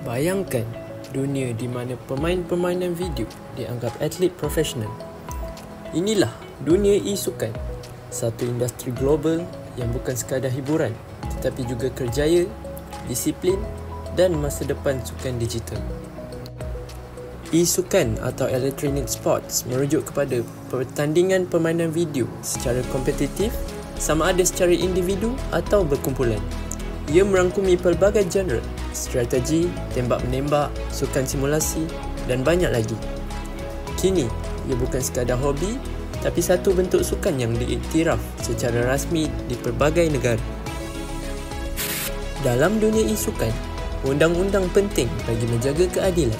Bayangkan dunia di mana pemain permainan video dianggap atlet profesional. Inilah dunia e-sukan, satu industri global yang bukan sekadar hiburan tetapi juga kerjaya, disiplin dan masa depan sukan digital. E-sukan atau electronic sports merujuk kepada pertandingan permainan video secara kompetitif, sama ada secara individu atau berkumpulan. Ia merangkumi pelbagai genre, strategi, tembak-menembak, sukan simulasi dan banyak lagi. Kini, ia bukan sekadar hobi tapi satu bentuk sukan yang diiktiraf secara rasmi di pelbagai negara. Dalam dunia e-sukan, undang-undang penting bagi menjaga keadilan.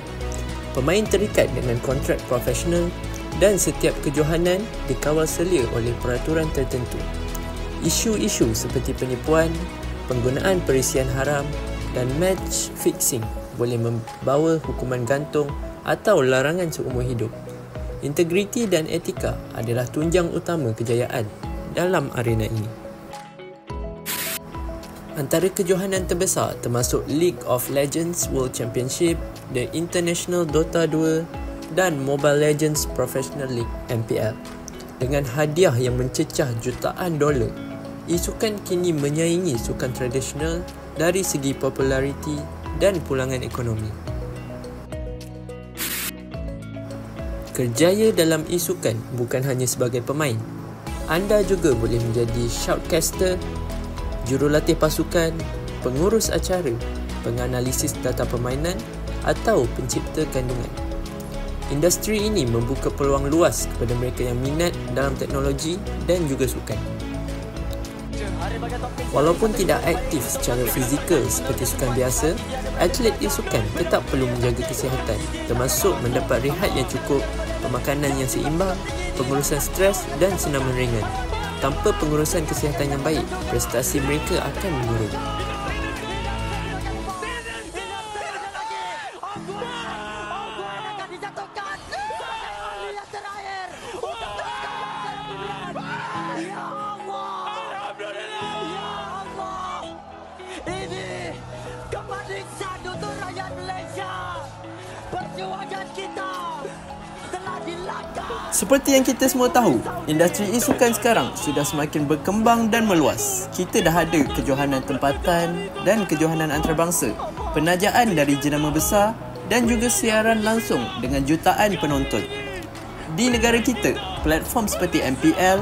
Pemain terikat dengan kontrak profesional dan setiap kejohanan dikawal selia oleh peraturan tertentu. Isu-isu seperti penipuan, penggunaan perisian haram dan match fixing boleh membawa hukuman gantung atau larangan seumur hidup. Integriti dan etika adalah tunjang utama kejayaan dalam arena ini. Antara kejohanan terbesar termasuk League of Legends World Championship, The International Dota 2 dan Mobile Legends Professional League (MPL). Dengan hadiah yang mencecah jutaan dolar, e-sukan kini menyaingi sukan tradisional dari segi populariti dan pulangan ekonomi. Kerjaya dalam e-sukan bukan hanya sebagai pemain. Anda juga boleh menjadi shoutcaster, jurulatih pasukan, pengurus acara, penganalisis data permainan atau pencipta kandungan. Industri ini membuka peluang luas kepada mereka yang minat dalam teknologi dan juga sukan. Walaupun tidak aktif secara fizikal seperti sukan biasa, atlet e-sukan tetap perlu menjaga kesihatan, termasuk mendapat rehat yang cukup, pemakanan yang seimbang, pengurusan stres dan senaman ringan. Tanpa pengurusan kesihatan yang baik, prestasi mereka akan menurun. Ini kemerdekaan untuk rakyat Malaysia. Perjuangan kita telah dilanggar. Seperti yang kita semua tahu, industri e-sukan sekarang sudah semakin berkembang dan meluas. Kita dah ada kejohanan tempatan dan kejohanan antarabangsa, penajaan dari jenama besar dan juga siaran langsung dengan jutaan penonton. Di negara kita, platform seperti MPL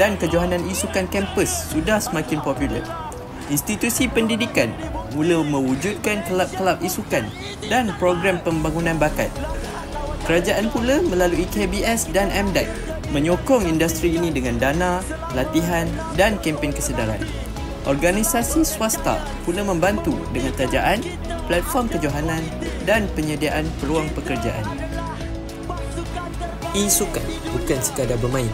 dan kejohanan e-sukan kampus sudah semakin popular. Institusi pendidikan mula mewujudkan kelab-kelab e-sukan dan program pembangunan bakat. Kerajaan pula melalui KBS dan MDAC menyokong industri ini dengan dana, latihan dan kempen kesedaran. Organisasi swasta pula membantu dengan tajaan, platform kejohanan dan penyediaan peluang pekerjaan. E-sukan bukan sekadar bermain.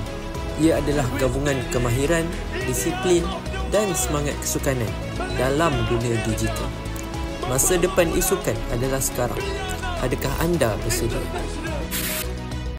Ia adalah gabungan kemahiran, disiplin dan semangat kesukanan dalam dunia digital. Masa depan e-sukan adalah sekarang. Adakah anda bersedia?